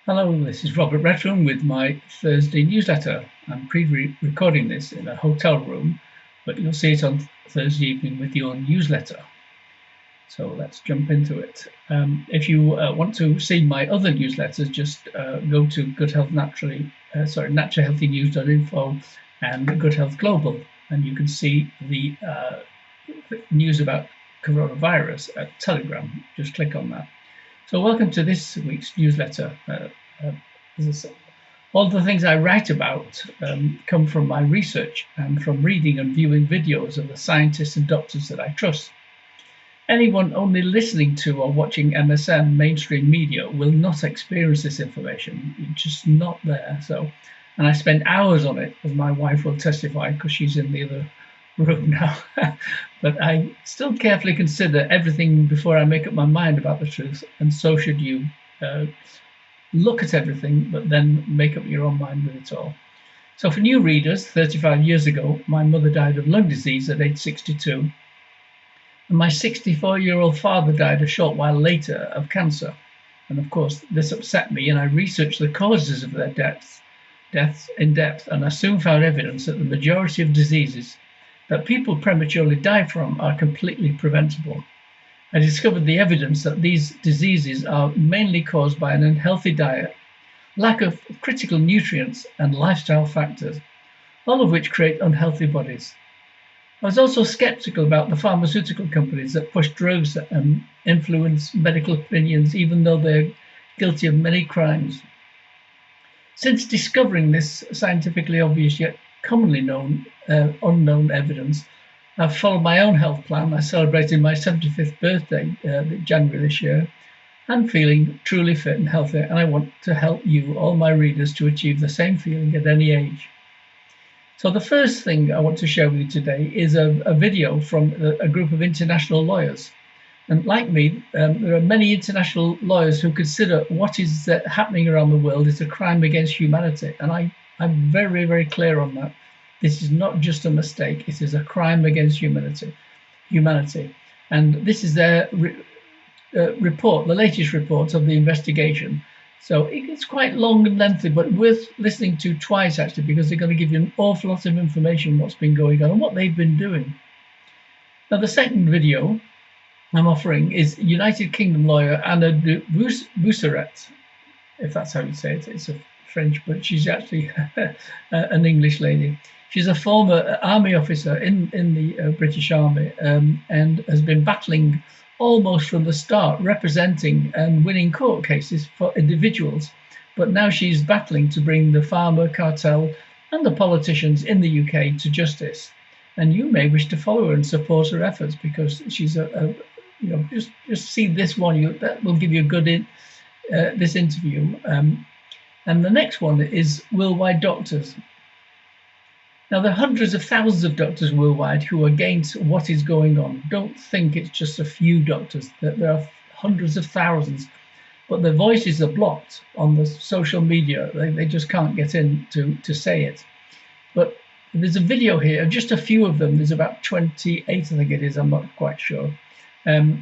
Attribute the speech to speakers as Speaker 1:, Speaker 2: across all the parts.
Speaker 1: Hello, this is Robert Redfern with my Thursday newsletter. I'm pre-recording this in a hotel room, but you'll see it on Thursday evening with your newsletter. So let's jump into it. If you want to see my other newsletters, just go to naturalhealthynews.info and Good Health Global, and you can see the news about coronavirus at Telegram. Just click on that. So welcome to this week's newsletter. All the things I write about come from my research and from reading and viewing videos of the scientists and doctors that I trust. Anyone only listening to or watching MSM mainstream media will not experience this information. It's just not there. And I spend hours on it, as my wife will testify, because she's in the other room now. But I still carefully consider everything before I make up my mind about the truth, and so should you. Look at everything, but then make up your own mind with it all. So for new readers, 35 years ago, my mother died of lung disease at age 62, and my 64-year-old father died a short while later of cancer. And of course, this upset me, and I researched the causes of their deaths in depth, and I soon found evidence that the majority of diseases that people prematurely die from are completely preventable. I discovered the evidence that these diseases are mainly caused by an unhealthy diet, lack of critical nutrients, and lifestyle factors, all of which create unhealthy bodies. I was also skeptical about the pharmaceutical companies that push drugs and influence medical opinions, even though they're guilty of many crimes. Since discovering this scientifically obvious yet commonly unknown evidence, I've followed my own health plan. I celebrated my 75th birthday January this year. I'm feeling truly fit and healthy, and I want to help you, all my readers, to achieve the same feeling at any age. So the first thing I want to share with you today is a video from a group of international lawyers. And like me, there are many international lawyers who consider what is happening around the world is a crime against humanity. And I'm very, very clear on that. This is not just a mistake. It is a crime against humanity. And this is their report, the latest report of the investigation. So it's quite long and lengthy, but worth listening to twice, actually, because they're going to give you an awful lot of information on what's been going on and what they've been doing. Now, the second video I'm offering is United Kingdom lawyer Anna de Busseret, if that's how you say it. It's a French, but she's actually an English lady. She's a former army officer in the British Army and has been battling almost from the start, representing and winning court cases for individuals. But now she's battling to bring the pharma cartel and the politicians in the UK to justice. And you may wish to follow her and support her efforts, because she's just see this one. That will give you a good this interview. And the next one is Worldwide Doctors. Now, there are hundreds of thousands of doctors worldwide who are against what is going on. Don't think it's just a few doctors. There are hundreds of thousands, but their voices are blocked on the social media. They just can't get in to say it. But there's a video here of just a few of them. There's about 28, I think it is. I'm not quite sure. There's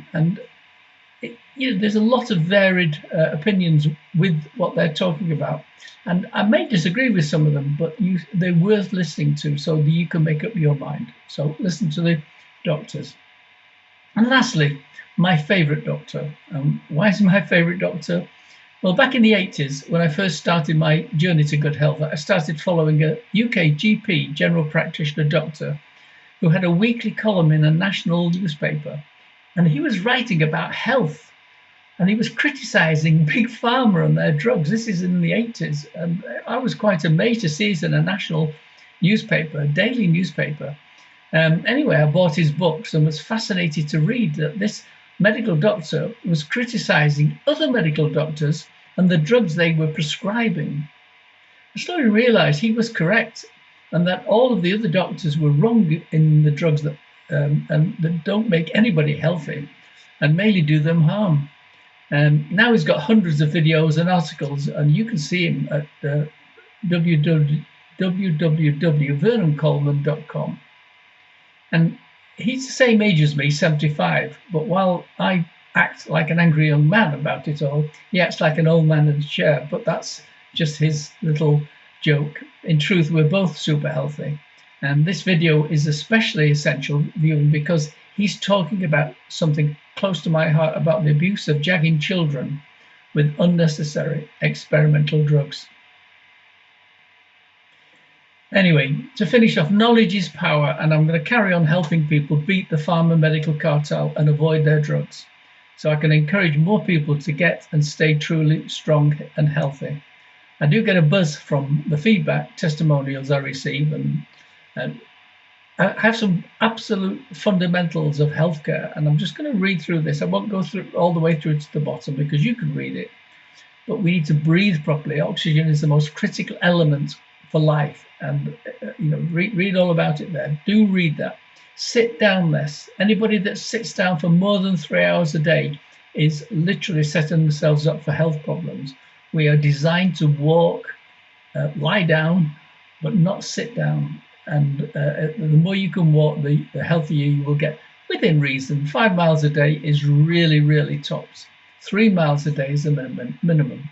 Speaker 1: a lot of varied opinions with what they're talking about. And I may disagree with some of them, but they're worth listening to so that you can make up your mind. So listen to the doctors. And lastly, my favorite doctor. Why is he my favorite doctor? Well, back in the 80s, when I first started my journey to good health, I started following a UK GP, general practitioner doctor, who had a weekly column in a national newspaper. And he was writing about health. And he was criticizing Big Pharma and their drugs. This is in the 80s. And I was quite amazed to see it in a national newspaper, a daily newspaper. Anyway, I bought his books and was fascinated to read that this medical doctor was criticizing other medical doctors and the drugs they were prescribing. I slowly realized he was correct, and that all of the other doctors were wrong in the drugs that don't make anybody healthy and mainly do them harm. Now he's got hundreds of videos and articles, and you can see him at www.vernoncoleman.com. And he's the same age as me, 75. But while I act like an angry young man about it all. He acts like an old man in a chair, but that's just his little joke. In truth, we're both super healthy. And this video is especially essential viewing because he's talking about something close to my heart about the abuse of jagging children with unnecessary experimental drugs. Anyway, to finish off, knowledge is power, and I'm going to carry on helping people beat the pharma medical cartel and avoid their drugs, so I can encourage more people to get and stay truly strong and healthy. I do get a buzz from the feedback, testimonials I receive, and I have some absolute fundamentals of healthcare, and I'm just going to read through this. I won't go through all the way through to the bottom because you can read it, but we need to breathe properly. Oxygen is the most critical element for life, and read all about it there. Do read that. Sit down less. Anybody that sits down for more than 3 hours a day is literally setting themselves up for health problems. We are designed to walk, lie down, but not sit down. And the more you can walk, the healthier you will get, within reason. 5 miles a day is really, really tops. 3 miles a day is the minimum.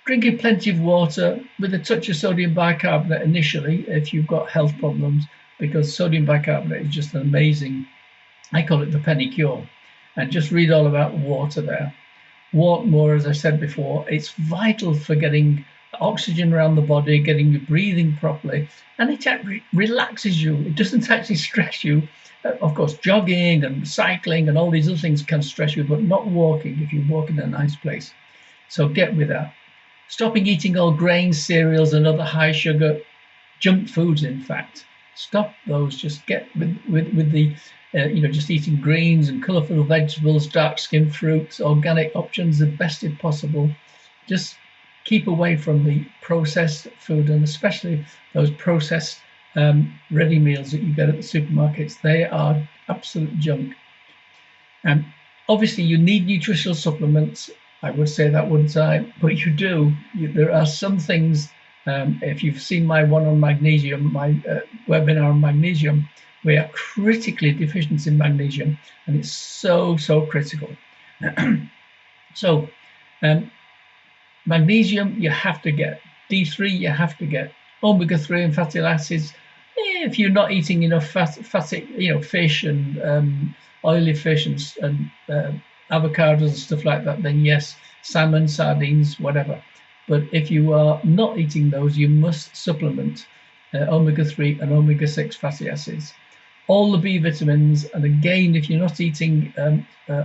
Speaker 1: Drinking plenty of water with a touch of sodium bicarbonate initially if you've got health problems, because sodium bicarbonate is just an amazing, I call it the penny cure. And just read all about water there. Walk more, as I said before. It's vital for getting oxygen around the body, getting you breathing properly, and it relaxes you. It doesn't actually stress you. Of course, jogging and cycling and all these other things can stress you, but not walking if you walk in a nice place. So get with that. Stopping eating all grains, cereals, and other high sugar junk foods. In fact, stop those. Just get with the just eating greens and colourful vegetables, dark skinned fruits, organic options the best if possible. Just keep away from the processed food, and especially those processed ready meals that you get at the supermarkets. They are absolute junk. And obviously you need nutritional supplements. I would say that, wouldn't I? But you do. There are some things, if you've seen my one on magnesium, my webinar on magnesium, we are critically deficient in magnesium, and it's so critical. So magnesium you have to get, D3 you have to get, omega-3 and fatty acids. If you're not eating enough fatty, fish and oily fish and avocados and stuff like that, then yes, salmon, sardines, whatever. But if you are not eating those, you must supplement omega-3 and omega-6 fatty acids. All the B vitamins, and again, if you're not eating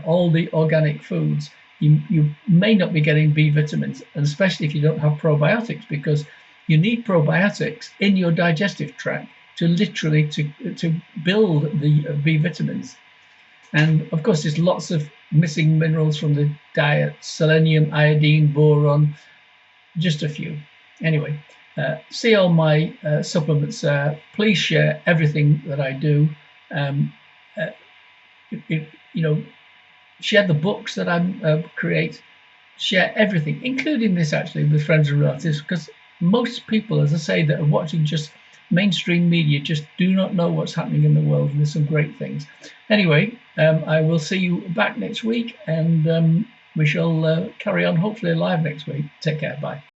Speaker 1: all the organic foods, you may not be getting B vitamins, and especially if you don't have probiotics, because you need probiotics in your digestive tract to literally to build the B vitamins. And of course, there's lots of missing minerals from the diet: selenium, iodine, boron, just a few. Anyway, see all my supplements there. Please share everything that I do. Share the books that I create. Share everything, including this actually, with friends and relatives, because most people, as I say, that are watching just mainstream media just do not know what's happening in the world, and there's some great things. Anyway, I will see you back next week, and we shall carry on hopefully live next week. Take care. Bye.